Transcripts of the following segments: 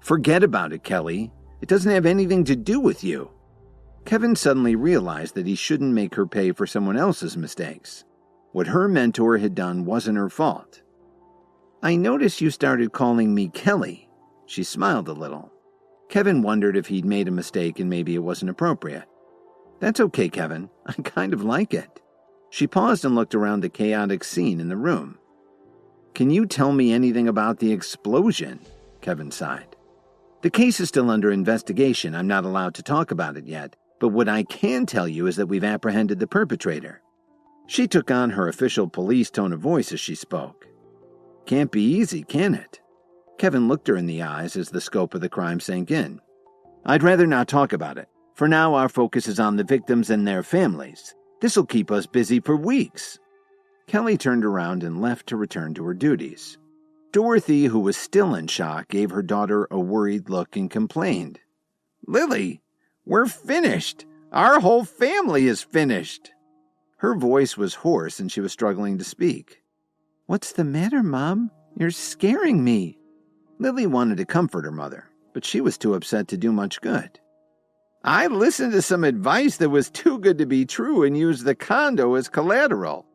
Forget about it, Kelly. It doesn't have anything to do with you. Kevin suddenly realized that he shouldn't make her pay for someone else's mistakes. What her mentor had done wasn't her fault. I noticed you started calling me Kelly. She smiled a little. Kevin wondered if he'd made a mistake and maybe it wasn't appropriate. That's okay, Kevin. I kind of like it. She paused and looked around the chaotic scene in the room. Can you tell me anything about the explosion? Kevin sighed. The case is still under investigation. I'm not allowed to talk about it yet, but what I can tell you is that we've apprehended the perpetrator. She took on her official police tone of voice as she spoke. Can't be easy, can it? Kevin looked her in the eyes as the scope of the crime sank in. I'd rather not talk about it. For now, our focus is on the victims and their families. This'll keep us busy for weeks. Kelly turned around and left to return to her duties. Dorothy, who was still in shock, gave her daughter a worried look and complained. Lily, we're finished. Our whole family is finished. Her voice was hoarse and she was struggling to speak. What's the matter, Mom? You're scaring me. Lily wanted to comfort her mother, but she was too upset to do much good. I listened to some advice that was too good to be true and used the condo as collateral.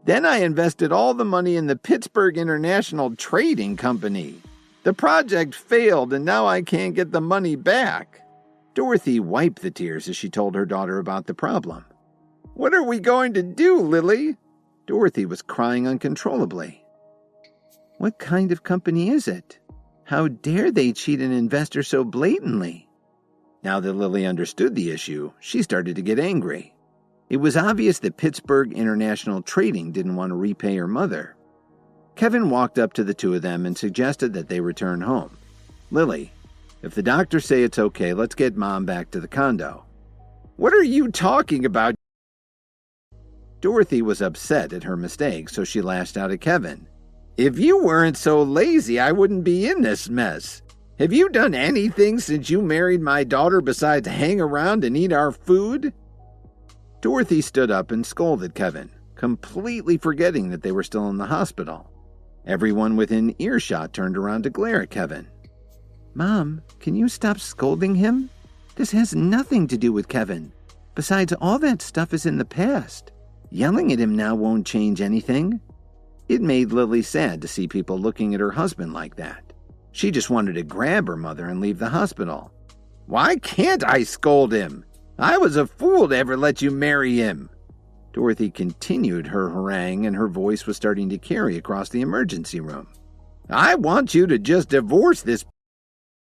Then I invested all the money in the Pittsburgh International Trading Company. The project failed and now I can't get the money back. Dorothy wiped the tears as she told her daughter about the problem. What are we going to do, Lily? Dorothy was crying uncontrollably. What kind of company is it? How dare they cheat an investor so blatantly? Now that Lily understood the issue, she started to get angry. It was obvious that Pittsburgh International Trading didn't want to repay her mother. Kevin walked up to the two of them and suggested that they return home. Lily, if the doctors say it's okay, let's get Mom back to the condo. What are you talking about? Dorothy was upset at her mistake, so she lashed out at Kevin. If you weren't so lazy, I wouldn't be in this mess. Have you done anything since you married my daughter besides hang around and eat our food? Dorothy stood up and scolded Kevin, completely forgetting that they were still in the hospital. Everyone within earshot turned around to glare at Kevin. Mom, can you stop scolding him? This has nothing to do with Kevin. Besides, all that stuff is in the past. Yelling at him now won't change anything. It made Lily sad to see people looking at her husband like that. She just wanted to grab her mother and leave the hospital. Why can't I scold him? I was a fool to ever let you marry him. Dorothy continued her harangue and her voice was starting to carry across the emergency room. I want you to just divorce this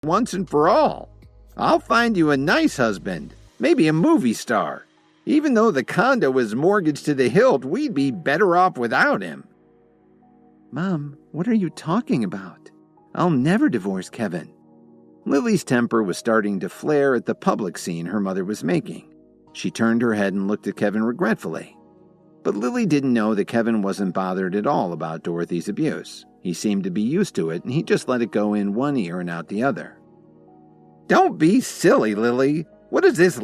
once and for all. I'll find you a nice husband, maybe a movie star. Even though the condo is mortgaged to the hilt, we'd be better off without him. Mom, what are you talking about? I'll never divorce Kevin. Lily's temper was starting to flare at the public scene her mother was making. She turned her head and looked at Kevin regretfully. But Lily didn't know that Kevin wasn't bothered at all about Dorothy's abuse. He seemed to be used to it, and he just let it go in one ear and out the other. Don't be silly, Lily. What does this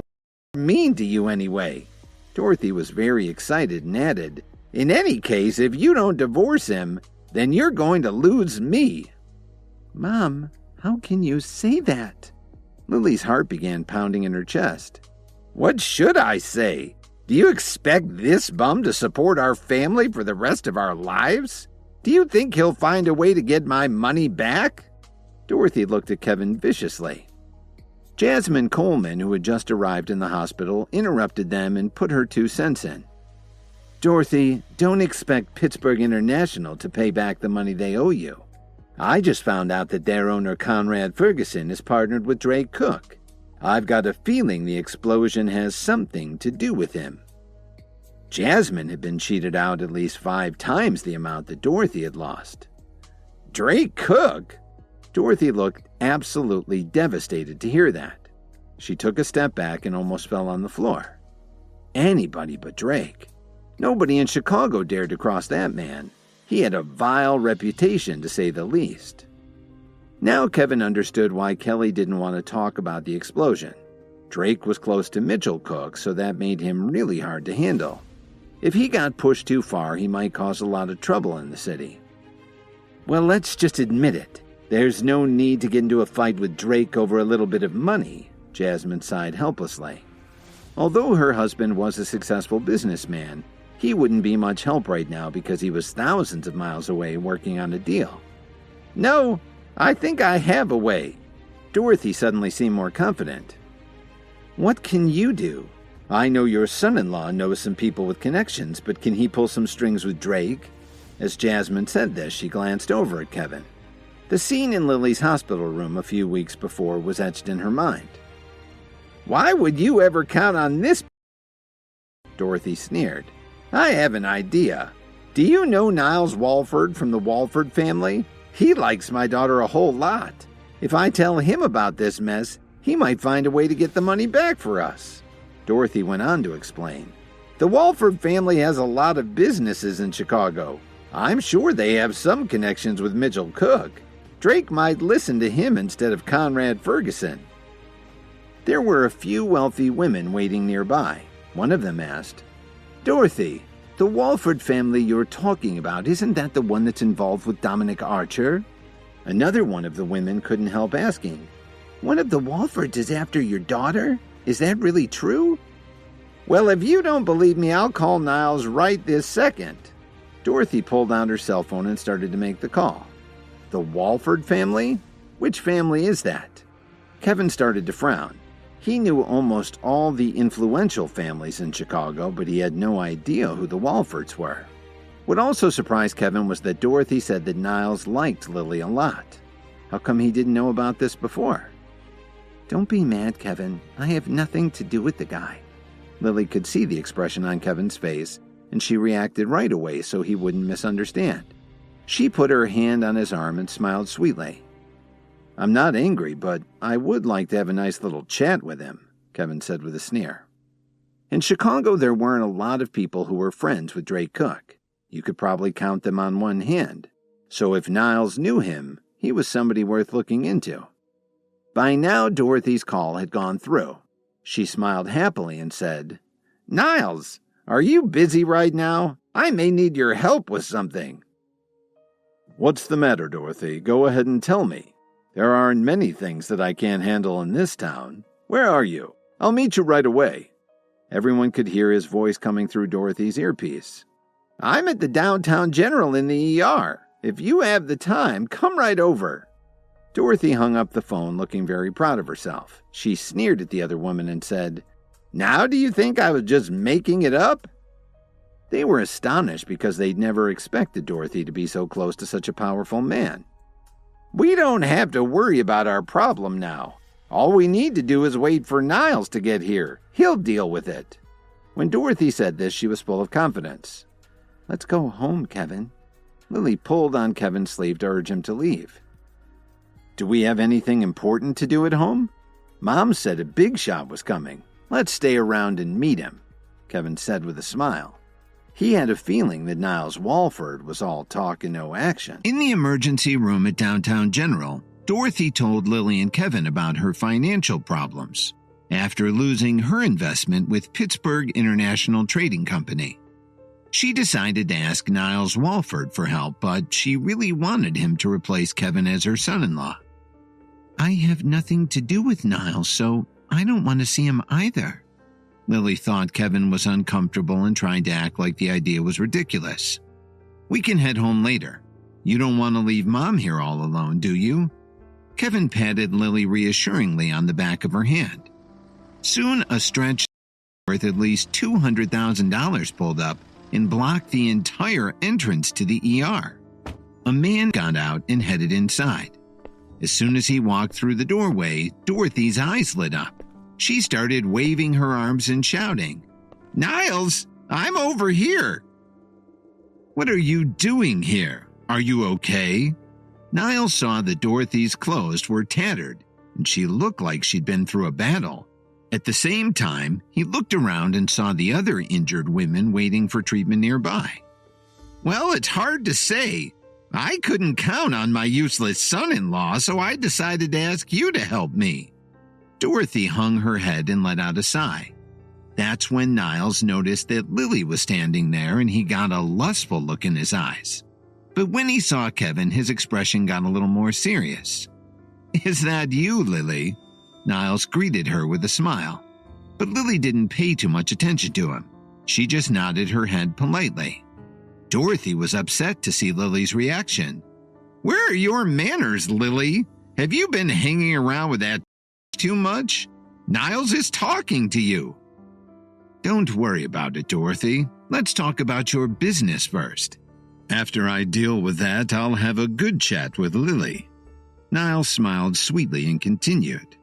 mean to you anyway? Dorothy was very excited and added, in any case, if you don't divorce him, then you're going to lose me. Mom, how can you say that? Lily's heart began pounding in her chest. What should I say? Do you expect this bum to support our family for the rest of our lives? Do you think he'll find a way to get my money back? Dorothy looked at Kevin viciously. Jasmine Coleman, who had just arrived in the hospital, interrupted them and put her 2 cents in. Dorothy, don't expect Pittsburgh International to pay back the money they owe you. I just found out that their owner, Conrad Ferguson, is partnered with Drake Cook. I've got a feeling the explosion has something to do with him. Jasmine had been cheated out at least 5 times the amount that Dorothy had lost. Drake Cook? Dorothy looked absolutely devastated to hear that. She took a step back and almost fell on the floor. Anybody but Drake. Nobody in Chicago dared to cross that man. He had a vile reputation, to say the least. Now Kevin understood why Kelly didn't want to talk about the explosion. Drake was close to Mitchell Cook, so that made him really hard to handle. If he got pushed too far, he might cause a lot of trouble in the city. Well, let's just admit it. There's no need to get into a fight with Drake over a little bit of money, Jasmine sighed helplessly. Although her husband was a successful businessman, he wouldn't be much help right now because he was thousands of miles away working on a deal. No, I think I have a way. Dorothy suddenly seemed more confident. What can you do? I know your son-in-law knows some people with connections, but can he pull some strings with Drake? As Jasmine said this, she glanced over at Kevin. The scene in Lily's hospital room a few weeks before was etched in her mind. Why would you ever count on this? Dorothy sneered. I have an idea. Do you know Niles Walford from the Walford family? He likes my daughter a whole lot. If I tell him about this mess, he might find a way to get the money back for us. Dorothy went on to explain. The Walford family has a lot of businesses in Chicago. I'm sure they have some connections with Mitchell Cook. Drake might listen to him instead of Conrad Ferguson. There were a few wealthy women waiting nearby. One of them asked, Dorothy, the Walford family you're talking about, isn't that the one that's involved with Dominic Archer? Another one of the women couldn't help asking, one of the Walfords is after your daughter? Is that really true? Well, if you don't believe me, I'll call Niles right this second. Dorothy pulled out her cell phone and started to make the call. The Walford family? Which family is that? Kevin started to frown. He knew almost all the influential families in Chicago, but he had no idea who the Walfords were. What also surprised Kevin was that Dorothy said that Niles liked Lily a lot. How come he didn't know about this before? Don't be mad, Kevin. I have nothing to do with the guy. Lily could see the expression on Kevin's face, and she reacted right away so he wouldn't misunderstand. She put her hand on his arm and smiled sweetly. I'm not angry, but I would like to have a nice little chat with him, Kevin said with a sneer. In Chicago, there weren't a lot of people who were friends with Drake Cook. You could probably count them on one hand. So if Niles knew him, he was somebody worth looking into. By now, Dorothy's call had gone through. She smiled happily and said, Niles, are you busy right now? I may need your help with something. What's the matter, Dorothy? Go ahead and tell me. There aren't many things that I can't handle in this town. Where are you? I'll meet you right away. Everyone could hear his voice coming through Dorothy's earpiece. I'm at the downtown general in the ER. If you have the time, come right over. Dorothy hung up the phone looking very proud of herself. She sneered at the other woman and said, Now do you think I was just making it up? They were astonished because they'd never expected Dorothy to be so close to such a powerful man. We don't have to worry about our problem now. All we need to do is wait for Niles to get here. He'll deal with it. When Dorothy said this, she was full of confidence. Let's go home, Kevin. Lily pulled on Kevin's sleeve to urge him to leave. Do we have anything important to do at home? Mom said a big shot was coming. Let's stay around and meet him, Kevin said with a smile. He had a feeling that Niles Walford was all talk and no action. In the emergency room at Downtown General, Dorothy told Lily and Kevin about her financial problems after losing her investment with Pittsburgh International Trading Company. She decided to ask Niles Walford for help, but she really wanted him to replace Kevin as her son-in-law. I have nothing to do with Niles, so I don't want to see him either. Lily thought Kevin was uncomfortable and tried to act like the idea was ridiculous. We can head home later. You don't want to leave Mom here all alone, do you? Kevin patted Lily reassuringly on the back of her hand. Soon, a stretch worth at least $200,000 pulled up and blocked the entire entrance to the ER. A man got out and headed inside. As soon as he walked through the doorway, Dorothy's eyes lit up. She started waving her arms and shouting, Niles, I'm over here. What are you doing here? Are you okay? Niles saw that Dorothy's clothes were tattered, and she looked like she'd been through a battle. At the same time, he looked around and saw the other injured women waiting for treatment nearby. Well, it's hard to say. I couldn't count on my useless son-in-law, so I decided to ask you to help me. Dorothy hung her head and let out a sigh. That's when Niles noticed that Lily was standing there and he got a lustful look in his eyes. But when he saw Kevin, his expression got a little more serious. "Is that you, Lily?" Niles greeted her with a smile. But Lily didn't pay too much attention to him. She just nodded her head politely. Dorothy was upset to see Lily's reaction. "Where are your manners, Lily? Have you been hanging around with that too much? Niles is talking to you." "Don't worry about it, Dorothy. Let's talk about your business first. After I deal with that, I'll have a good chat with Lily." Niles smiled sweetly and continued.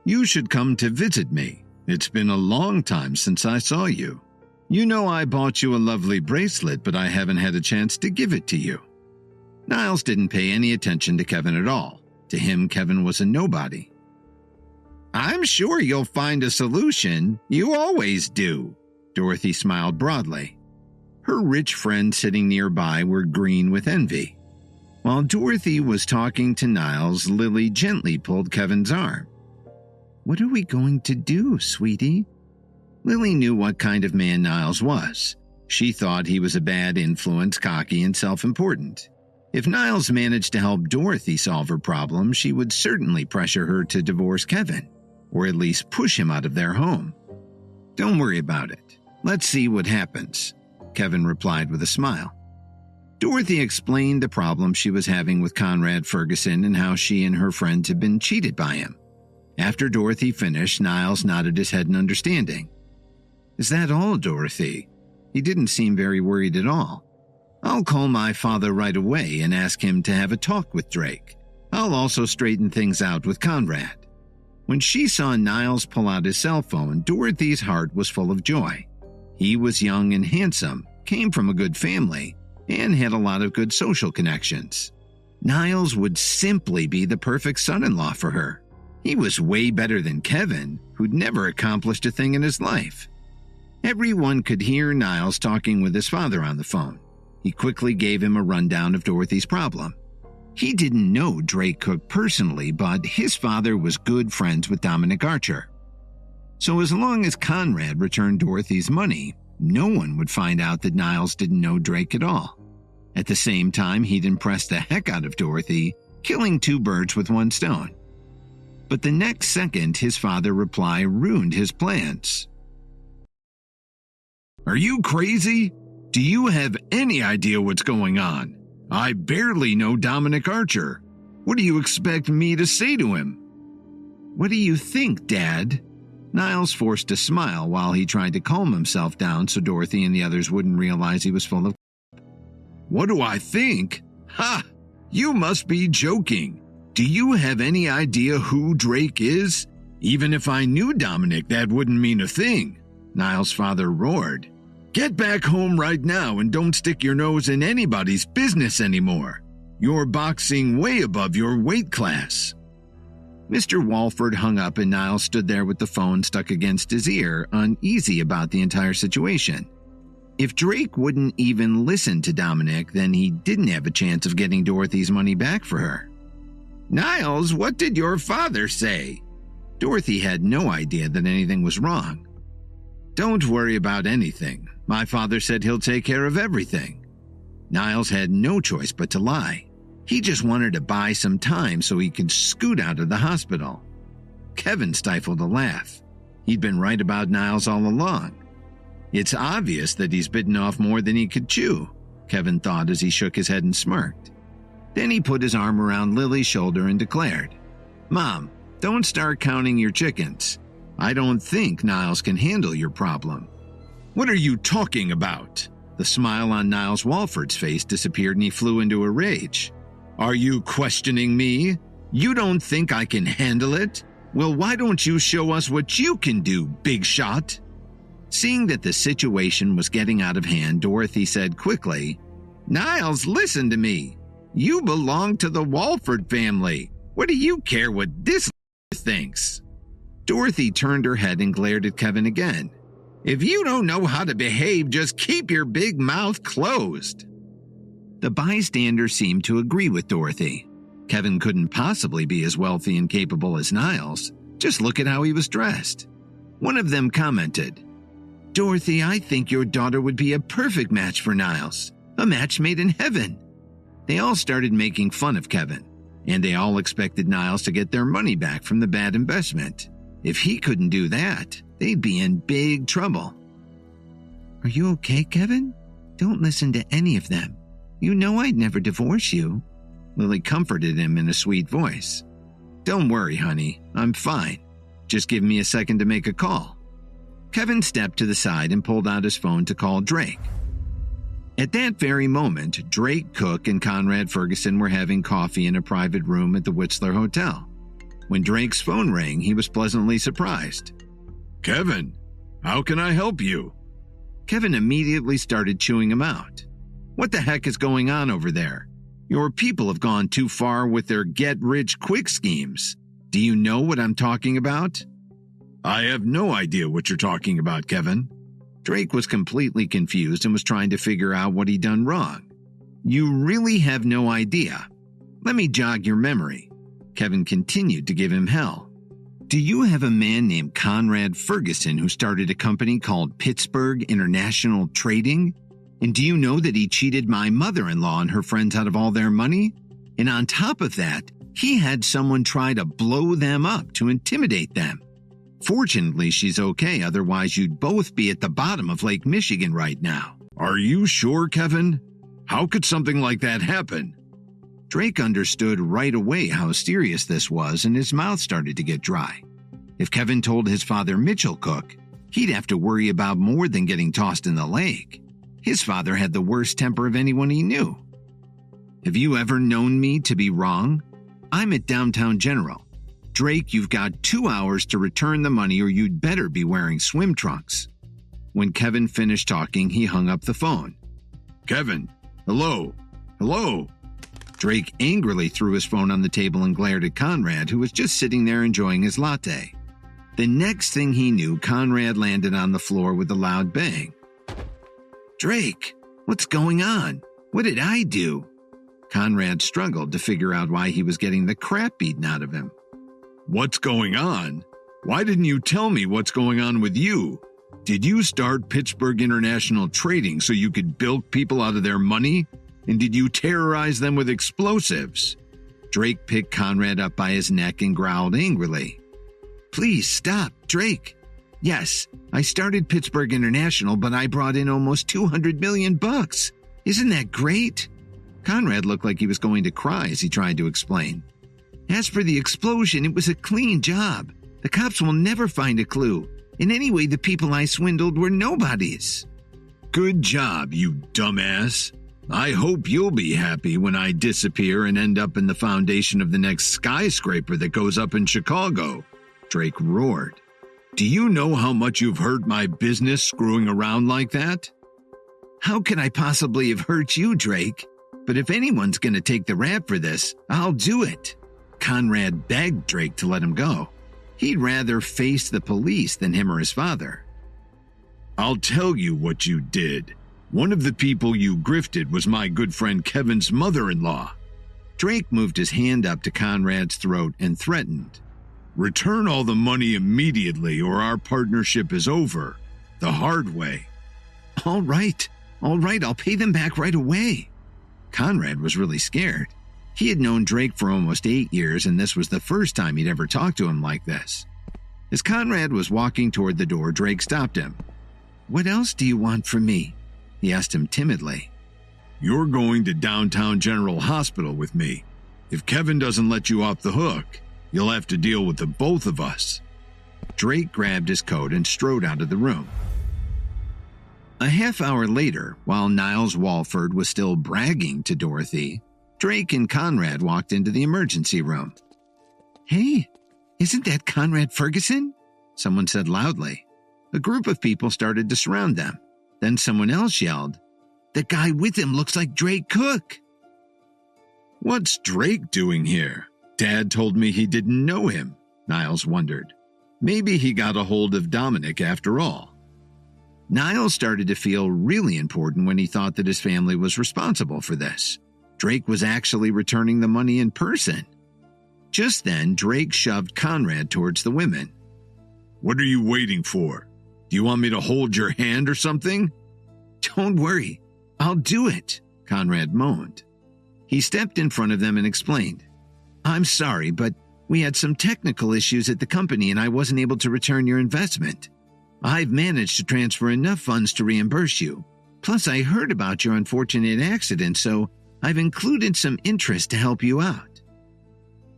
"You should come to visit me. It's been a long time since I saw you. You know I bought you a lovely bracelet, but I haven't had a chance to give it to you." Niles didn't pay any attention to Kevin at all. To him, Kevin was a nobody. "I'm sure you'll find a solution. You always do." Dorothy smiled broadly. Her rich friends sitting nearby were green with envy. While Dorothy was talking to Niles, Lily gently pulled Kevin's arm. "What are we going to do, sweetie?" Lily knew what kind of man Niles was. She thought he was a bad influence, cocky, and self-important. If Niles managed to help Dorothy solve her problem, she would certainly pressure her to divorce Kevin, or at least push him out of their home. "Don't worry about it. Let's see what happens," Kevin replied with a smile. Dorothy explained the problem she was having with Conrad Ferguson and how she and her friends had been cheated by him. After Dorothy finished, Niles nodded his head in understanding. "Is that all, Dorothy?" He didn't seem very worried at all. "I'll call my father right away and ask him to have a talk with Drake. I'll also straighten things out with Conrad." When she saw Niles pull out his cell phone, Dorothy's heart was full of joy. He was young and handsome, came from a good family, and had a lot of good social connections. Niles would simply be the perfect son-in-law for her. He was way better than Kevin, who'd never accomplished a thing in his life. Everyone could hear Niles talking with his father on the phone. He quickly gave him a rundown of Dorothy's problem. He didn't know Drake Cook personally, but his father was good friends with Dominic Archer. So as long as Conrad returned Dorothy's money, no one would find out that Niles didn't know Drake at all. At the same time, he'd impressed the heck out of Dorothy, killing two birds with one stone. But the next second, his father's reply ruined his plans. "Are you crazy? Do you have any idea what's going on? I barely know Dominic Archer. What do you expect me to say to him?" "What do you think, Dad?" Niles forced a smile while he tried to calm himself down so Dorothy and the others wouldn't realize he was full of. "What do I think? Ha! You must be joking. Do you have any idea who Drake is? Even if I knew Dominic, that wouldn't mean a thing," Niles' father roared. "Get back home right now and don't stick your nose in anybody's business anymore. You're boxing way above your weight class." Mr. Walford hung up and Niles stood there with the phone stuck against his ear, uneasy about the entire situation. If Drake wouldn't even listen to Dominic, then he didn't have a chance of getting Dorothy's money back for her. "Niles, what did your father say?" Dorothy had no idea that anything was wrong. "Don't worry about anything. My father said he'll take care of everything." Niles had no choice but to lie. He just wanted to buy some time so he could scoot out of the hospital. Kevin stifled a laugh. He'd been right about Niles all along. "It's obvious that he's bitten off more than he could chew," Kevin thought as he shook his head and smirked. Then he put his arm around Lily's shoulder and declared, "Mom, don't start counting your chickens. I don't think Niles can handle your problem." "What are you talking about?" The smile on Niles Walford's face disappeared and he flew into a rage. "Are you questioning me? You don't think I can handle it? Well, why don't you show us what you can do, big shot?" Seeing that the situation was getting out of hand, Dorothy said quickly, "Niles, listen to me. You belong to the Walford family. What do you care what this thinks?" Dorothy turned her head and glared at Kevin again. "If you don't know how to behave, just keep your big mouth closed." The bystander seemed to agree with Dorothy. Kevin couldn't possibly be as wealthy and capable as Niles. Just look at how he was dressed. One of them commented, "Dorothy, I think your daughter would be a perfect match for Niles. A match made in heaven." They all started making fun of Kevin, and they all expected Niles to get their money back from the bad investment. If he couldn't do that, they'd be in big trouble. "Are you okay, Kevin? Don't listen to any of them. You know I'd never divorce you." Lily comforted him in a sweet voice. "Don't worry, honey. I'm fine. Just give me a second to make a call." Kevin stepped to the side and pulled out his phone to call Drake. At that very moment, Drake Cook and Conrad Ferguson were having coffee in a private room at the Whistler Hotel. When Drake's phone rang, he was pleasantly surprised. "Kevin, how can I help you?" Kevin immediately started chewing him out. "What the heck is going on over there? Your people have gone too far with their get-rich-quick schemes. Do you know what I'm talking about?" "I have no idea what you're talking about, Kevin." Drake was completely confused and was trying to figure out what he'd done wrong. "You really have no idea? Let me jog your memory." Kevin continued to give him hell. "Do you have a man named Conrad Ferguson who started a company called Pittsburgh International Trading? And do you know that he cheated my mother-in-law and her friends out of all their money? And on top of that, he had someone try to blow them up to intimidate them. Fortunately, she's okay, otherwise you'd both be at the bottom of Lake Michigan right now." "Are you sure, Kevin? How could something like that happen?" Drake understood right away how serious this was, and his mouth started to get dry. If Kevin told his father Mitchell Cook, he'd have to worry about more than getting tossed in the lake. His father had the worst temper of anyone he knew. "Have you ever known me to be wrong? I'm at Downtown General. Drake, you've got 2 hours to return the money or you'd better be wearing swim trunks." When Kevin finished talking, he hung up the phone. "Kevin, hello? Hello?" Drake angrily threw his phone on the table and glared at Conrad, who was just sitting there enjoying his latte. The next thing he knew, Conrad landed on the floor with a loud bang. "Drake, what's going on? What did I do?" Conrad struggled to figure out why he was getting the crap beaten out of him. "What's going on? Why didn't you tell me what's going on with you? Did you start Pittsburgh International Trading so you could bilk people out of their money? And did you terrorize them with explosives?" Drake picked Conrad up by his neck and growled angrily. "Please stop, Drake. Yes, I started Pittsburgh International, but I brought in almost $200 million. Isn't that great?" Conrad looked like he was going to cry as he tried to explain. "As for the explosion, it was a clean job. The cops will never find a clue. And anyway, the people I swindled were nobodies." "Good job, you dumbass. I hope you'll be happy when I disappear and end up in the foundation of the next skyscraper that goes up in Chicago," Drake roared. "Do you know how much you've hurt my business screwing around like that?" "How could I possibly have hurt you, Drake? But if anyone's going to take the rap for this, I'll do it." Conrad begged Drake to let him go. He'd rather face the police than him or his father. "I'll tell you what you did. One of the people you grifted was my good friend Kevin's mother-in-law." Drake moved his hand up to Conrad's throat and threatened. "Return all the money immediately or our partnership is over. The hard way." All right, I'll pay them back right away." Conrad was really scared. He had known Drake for almost 8 years, and this was the first time he'd ever talked to him like this. As Conrad was walking toward the door, Drake stopped him. "What else do you want from me?" he asked him timidly. "You're going to Downtown General Hospital with me. If Kevin doesn't let you off the hook, you'll have to deal with the both of us." Drake grabbed his coat and strode out of the room. A half hour later, while Niles Walford was still bragging to Dorothy, Drake and Conrad walked into the emergency room. "Hey, isn't that Conrad Ferguson?" someone said loudly. A group of people started to surround them. Then someone else yelled, "The guy with him looks like Drake Cook." "What's Drake doing here? Dad told me he didn't know him," Niles wondered. Maybe he got a hold of Dominic after all. Niles started to feel really important when he thought that his family was responsible for this. Drake was actually returning the money in person. Just then, Drake shoved Conrad towards the women. "What are you waiting for? Do you want me to hold your hand or something?" "Don't worry, I'll do it," Conrad moaned. He stepped in front of them and explained, "I'm sorry, but we had some technical issues at the company and I wasn't able to return your investment. I've managed to transfer enough funds to reimburse you. Plus, I heard about your unfortunate accident, so I've included some interest to help you out."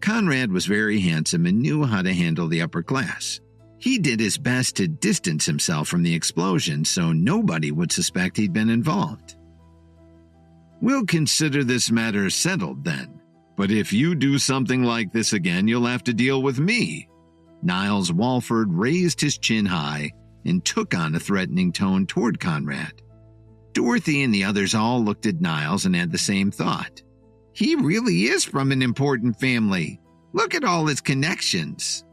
Conrad was very handsome and knew how to handle the upper class. He did his best to distance himself from the explosion so nobody would suspect he'd been involved. "We'll consider this matter settled then. But if you do something like this again, you'll have to deal with me." Niles Walford raised his chin high and took on a threatening tone toward Conrad. Dorothy and the others all looked at Niles and had the same thought. He really is from an important family. Look at all his connections.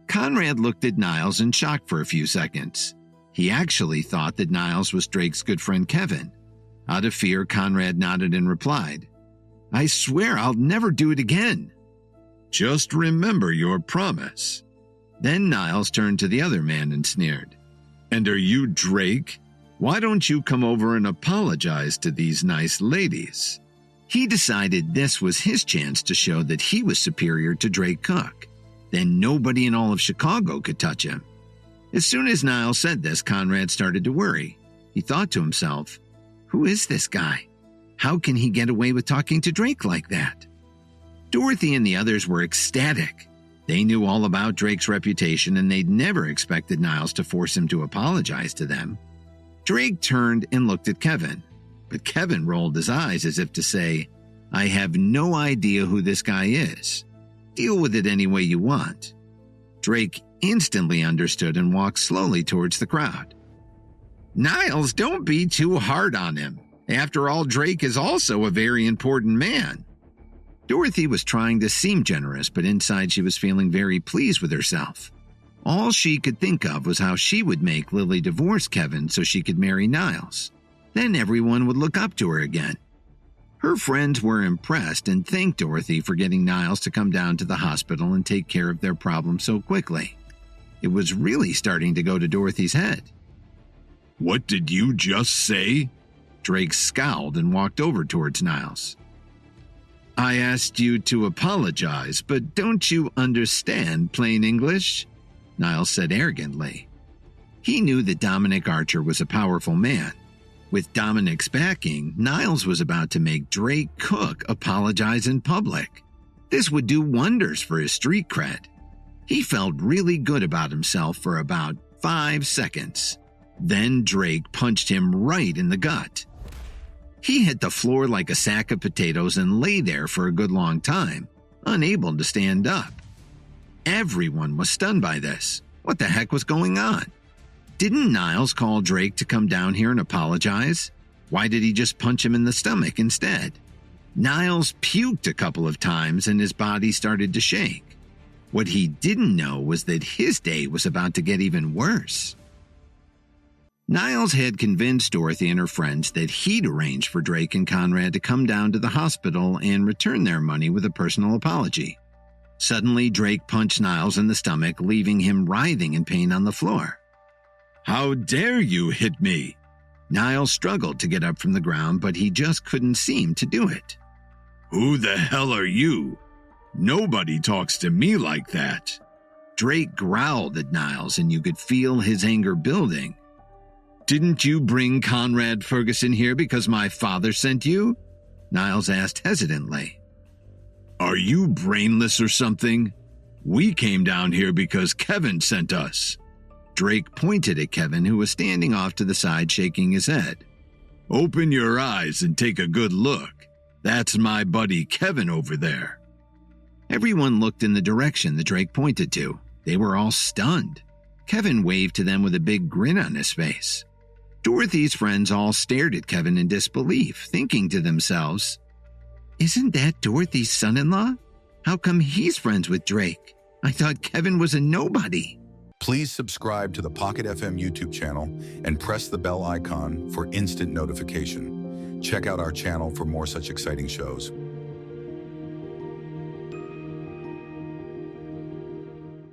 Conrad looked at Niles in shock for a few seconds. He actually thought that Niles was Drake's good friend Kevin. Out of fear, Conrad nodded and replied, "I swear I'll never do it again." "Just remember your promise." Then Niles turned to the other man and sneered, "And are you Drake? Why don't you come over and apologize to these nice ladies?" He decided this was his chance to show that he was superior to Drake Cook. Then nobody in all of Chicago could touch him. As soon as Niles said this, Conrad started to worry. He thought to himself, who is this guy? How can he get away with talking to Drake like that? Dorothy and the others were ecstatic. They knew all about Drake's reputation and they'd never expected Niles to force him to apologize to them. Drake turned and looked at Kevin, but Kevin rolled his eyes as if to say, "I have no idea who this guy is. Deal with it any way you want." Drake instantly understood and walked slowly towards the crowd. "Niles, don't be too hard on him. After all, Drake is also a very important man." Dorothy was trying to seem generous, but inside she was feeling very pleased with herself. All she could think of was how she would make Lily divorce Kevin so she could marry Niles. Then everyone would look up to her again. Her friends were impressed and thanked Dorothy for getting Niles to come down to the hospital and take care of their problem so quickly. It was really starting to go to Dorothy's head. "What did you just say?" Drake scowled and walked over towards Niles. "I asked you to apologize, but don't you understand plain English?" Niles said arrogantly. He knew that Dominic Archer was a powerful man. With Dominic's backing, Niles was about to make Drake Cook apologize in public. This would do wonders for his street cred. He felt really good about himself for about 5 seconds. Then Drake punched him right in the gut. He hit the floor like a sack of potatoes and lay there for a good long time, unable to stand up. Everyone was stunned by this. What the heck was going on? Didn't Niles call Drake to come down here and apologize? Why did he just punch him in the stomach instead? Niles puked a couple of times and his body started to shake. What he didn't know was that his day was about to get even worse. Niles had convinced Dorothy and her friends that he'd arranged for Drake and Conrad to come down to the hospital and return their money with a personal apology. Suddenly, Drake punched Niles in the stomach, leaving him writhing in pain on the floor. "How dare you hit me?" Niles struggled to get up from the ground, but he just couldn't seem to do it. "Who the hell are you? Nobody talks to me like that." Drake growled at Niles, and you could feel his anger building. "Didn't you bring Conrad Ferguson here because my father sent you?" Niles asked hesitantly. "Are you brainless or something? We came down here because Kevin sent us." Drake pointed at Kevin, who was standing off to the side shaking his head. "Open your eyes and take a good look. That's my buddy Kevin over there." Everyone looked in the direction that Drake pointed to. They were all stunned. Kevin waved to them with a big grin on his face. Dorothy's friends all stared at Kevin in disbelief, thinking to themselves, "Isn't that Dorothy's son-in-law? How come he's friends with Drake? I thought Kevin was a nobody." Please subscribe to the Pocket FM YouTube channel and press the bell icon for instant notification. Check out our channel for more such exciting shows.